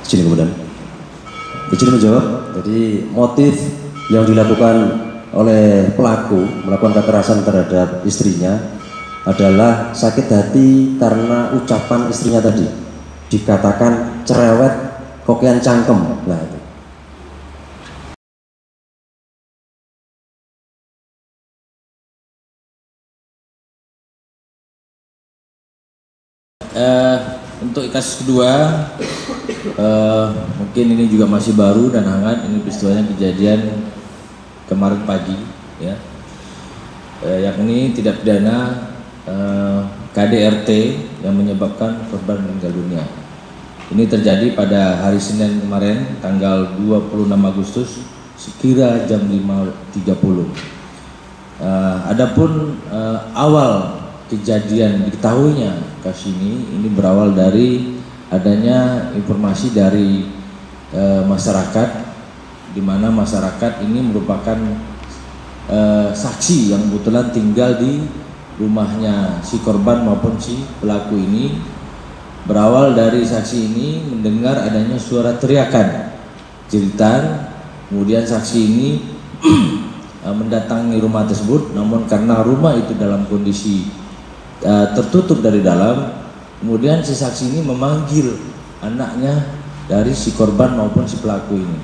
Izin kemudian. Izin menjawab. Jadi motif yang dilakukan oleh pelaku melakukan kekerasan terhadap istrinya adalah sakit hati karena ucapan istrinya tadi, dikatakan cerewet, kokian cangkem. Nah itu. Untuk kasus kedua, mungkin ini juga masih baru dan hangat. Ini peristiwanya kejadian kemarin pagi, ya. Yakni tidak pidana KDRT yang menyebabkan korban meninggal dunia. Ini terjadi pada hari Senin kemarin, tanggal 26 Agustus, sekira jam 5.30. Adapun awal kejadian diketahuinya kasus ini berawal dari adanya informasi dari masyarakat, di mana masyarakat ini merupakan saksi yang kebetulan tinggal di rumahnya si korban maupun si pelaku ini. Berawal dari saksi ini mendengar adanya suara teriakan, jeritan, kemudian saksi ini mendatangi rumah tersebut, namun karena rumah itu dalam kondisi tertutup dari dalam, kemudian si saksi ini memanggil anaknya dari si korban maupun si pelaku ini,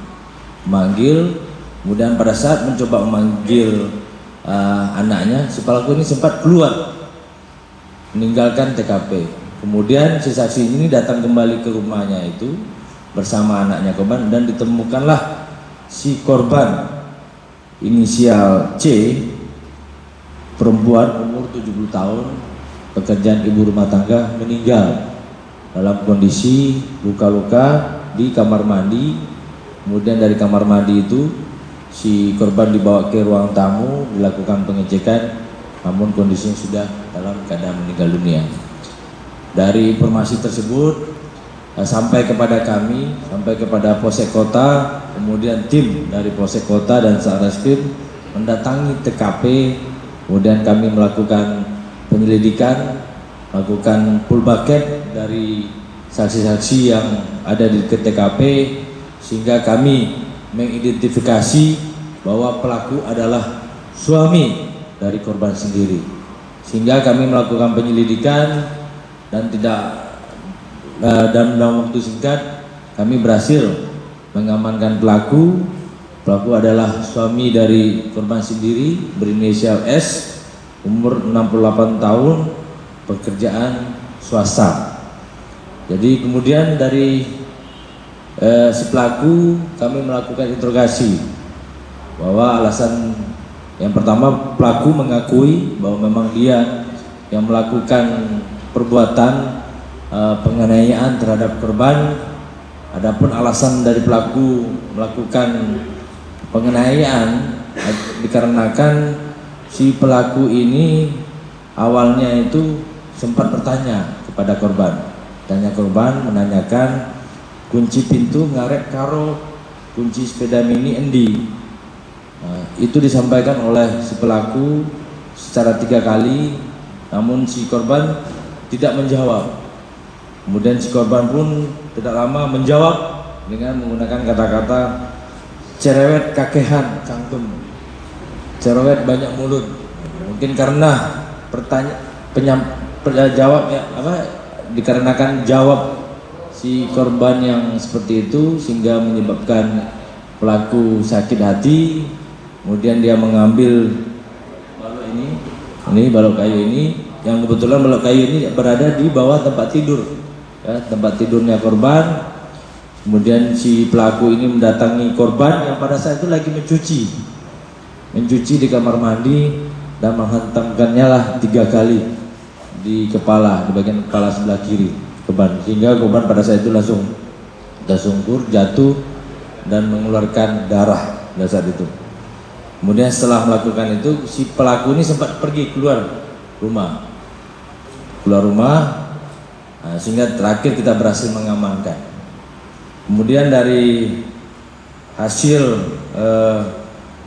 memanggil. Kemudian pada saat mencoba memanggil anaknya, si pelaku ini sempat keluar meninggalkan TKP. Kemudian si saksi ini datang kembali ke rumahnya itu bersama anaknya korban, dan ditemukanlah si korban inisial C, perempuan umur 70 tahun, pekerjaan ibu rumah tangga, meninggal dalam kondisi luka-luka di kamar mandi. Kemudian dari kamar mandi itu si korban dibawa ke ruang tamu, dilakukan pengecekan, namun kondisinya sudah dalam keadaan meninggal dunia. Dari informasi tersebut sampai kepada kami, sampai kepada Polsek Kota, kemudian tim dari Polsek Kota dan Satreskrim mendatangi TKP. Kemudian kami melakukan penyelidikan, melakukan full bucket dari saksi-saksi yang ada di TKP, sehingga kami mengidentifikasi bahwa pelaku adalah suami dari korban sendiri. Sehingga kami melakukan penyelidikan dan dalam waktu singkat kami berhasil mengamankan pelaku. Pelaku adalah suami dari korban sendiri, berinisial S, umur 68 tahun, pekerjaan swasta. Jadi kemudian dari si pelaku kami melakukan interogasi, bahwa alasan yang pertama, pelaku mengakui bahwa memang dia yang melakukan perbuatan penganiayaan terhadap korban. Adapun alasan dari pelaku melakukan penganiayaan dikarenakan si pelaku ini awalnya itu sempat bertanya kepada korban. Tanya korban menanyakan kunci pintu ngarek karo kunci sepeda mini endi. Nah, itu disampaikan oleh si pelaku secara 3 kali, namun si korban tidak menjawab. Kemudian si korban pun tidak lama menjawab dengan menggunakan kata-kata cerewet kakehan cangkem, cerewet banyak mulut. Mungkin karena dikarenakan jawab si korban yang seperti itu, sehingga menyebabkan pelaku sakit hati. Kemudian dia mengambil balok ini balok kayu ini, yang kebetulan balok kayu ini berada di bawah tempat tidur, ya, tempat tidurnya korban. Kemudian si pelaku ini mendatangi korban yang pada saat itu lagi mencuci di kamar mandi, dan menghantamkannya lah 3 kali di kepala, di bagian kepala sebelah kiri korban, sehingga korban pada saat itu langsung tersungkur, jatuh, dan mengeluarkan darah pada saat itu. Kemudian setelah melakukan itu, si pelaku ini sempat pergi keluar rumah, sehingga terakhir kita berhasil mengamankan. Kemudian dari hasil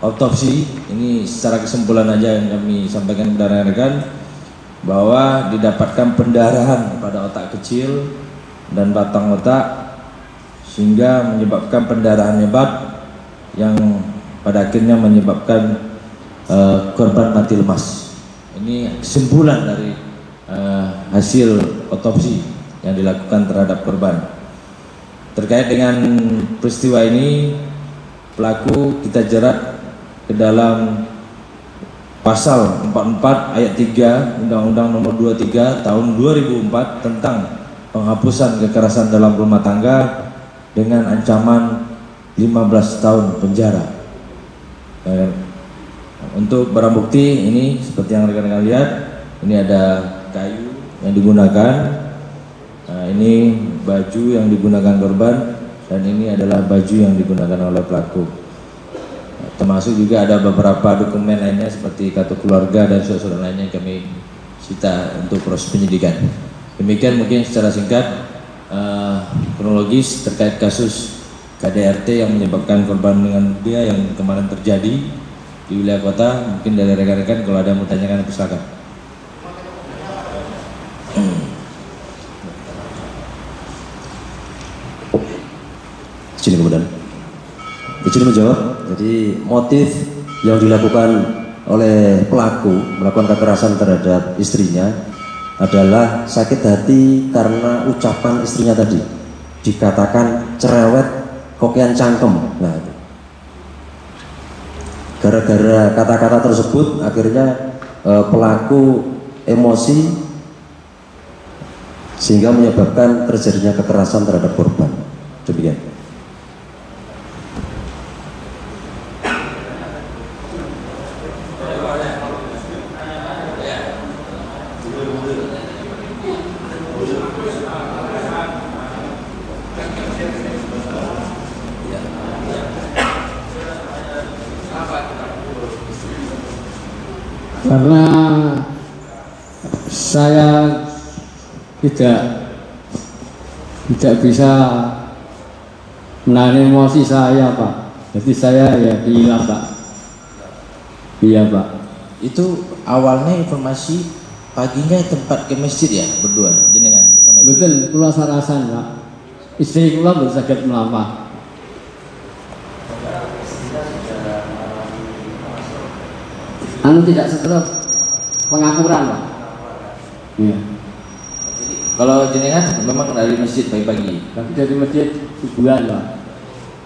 otopsi ini, secara kesimpulan aja yang kami sampaikan kepada rekan-rekan, bahwa didapatkan pendarahan pada otak kecil dan batang otak sehingga menyebabkan pendarahan hebat yang pada akhirnya menyebabkan korban mati lemas. Ini kesimpulan dari hasil otopsi yang dilakukan terhadap korban. Terkait dengan peristiwa ini, pelaku kita jerat ke dalam pasal 44 ayat 3 Undang-Undang Nomor 23 Tahun 2004 tentang penghapusan kekerasan dalam rumah tangga dengan ancaman 15 tahun penjara. Untuk barang bukti ini seperti yang rekan-rekan lihat, ini ada kayu yang digunakan, nah, ini baju yang digunakan korban, dan ini adalah baju yang digunakan oleh pelaku. Termasuk juga ada beberapa dokumen lainnya seperti kartu keluarga dan surat-surat lainnya yang kami sita untuk proses penyidikan. Demikian mungkin secara singkat kronologis terkait kasus KDRT yang menyebabkan korban dengan dia yang kemarin terjadi di wilayah kota. Mungkin dari rekan-rekan kalau ada yang mau tanyakan, silakan. Izin kemudian. Izin menjawab. Jadi motif yang dilakukan oleh pelaku melakukan kekerasan terhadap istrinya adalah sakit hati karena ucapan istrinya tadi, dikatakan cerewet, kokian cangkem. Nah, gara-gara kata-kata tersebut akhirnya pelaku emosi sehingga menyebabkan terjadinya kekerasan terhadap korban. Demikian. Karena saya tidak bisa menahan emosi saya, Pak. Jadi saya ya gila, Pak. Iya, Pak. Itu awalnya informasi paginya tempat ke masjid ya, berdua jenengan bersama istri. Betul, kula sarasan, Pak. Istri kula bersakit melamar. Tidak setelah pengakuran, Pak. Iya. Kalau jenengan memang dari masjid pagi-pagi. Tapi dari masjid subuhan, Pak.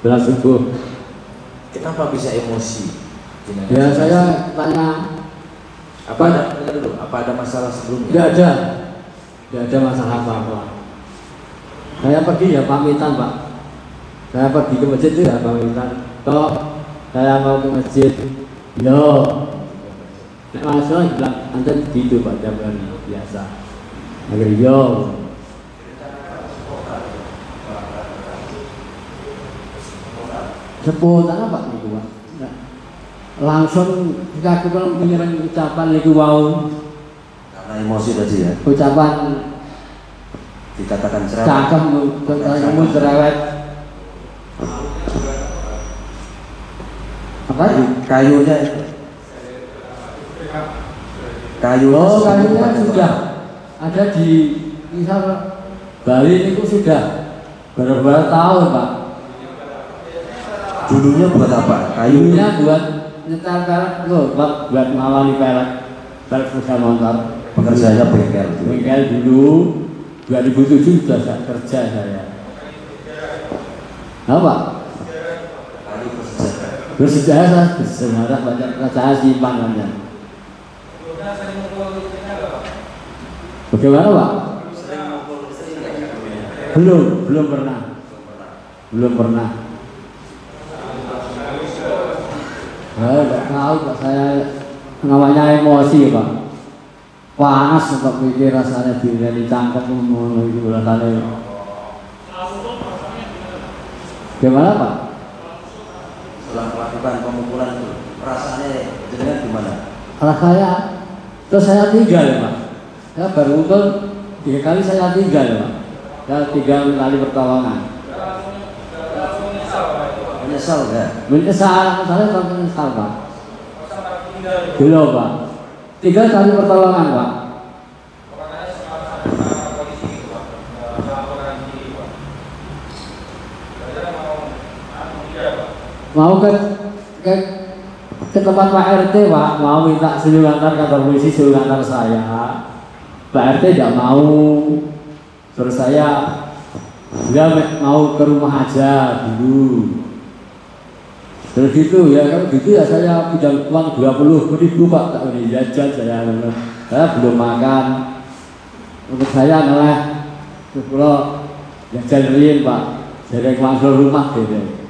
Belas subuh. Kenapa bisa emosi? Jenengan Ya saya tanya. Apa ada masalah sebelumnya? Tidak ada masalah apa-apa. Saya pergi ya pamitan, Pak. Saya pergi ke masjid itu ya pamitan. Toh saya mau ke masjid. Yo. Nek masalah bilang Anda gitu, Pak, jangan biasa. Agar yo. Seputan apa niku, Pak? Nah, langsung ketika aku kan menyerang ucapan niku wau. Karena emosi tadi ya. Ucapan dikatakan cerewet. cakep, kamu cerewet. Apa? Kayunya kayunya sudah ada di misal Bali itu sudah beberapa tahun, Pak. Dulunya buat apa? Kayunya buat nyetar pelet loh, buat mawani pelet sepeda motor. Pekerjaannya bengkel. Bengkel dulu 2007 sudah saya kerja saya. Apa? Bersejarah banyak saya simpan aja. Bagaimana, Pak? Belum pernah. Saya tidak tahu, Pak. Saya namanya emosi, Pak. Panas, Pak, pikir rasanya diri cangkep itu rasanya. Gimana, Pak? Setelah melakukan pemukulan itu, rasanya jenengan gimana? Saya, terus saya tinggal, ya, Pak. Saya baru utul 3 kali saya tinggal, ya, Pak. Saya 3 kali pertolongan. Menyesal nggak? Menyesal, saya tak menyesal, Pak. Belum, Pak. 3 kali pertolongan, Pak. mau ke ke tempat Pak RT Pak, mau minta suruh antar kantor polisi, suruh antar saya. Pak RT tidak mau, terus saya dia mau ke rumah aja dulu. Terus gitu ya, kalau gitu ya saya pinjam uang 20.000 Pak, tak boleh jajan saya belum makan. Untuk saya adalah kalau jajan real Pak, jadi masuk rumah gitu.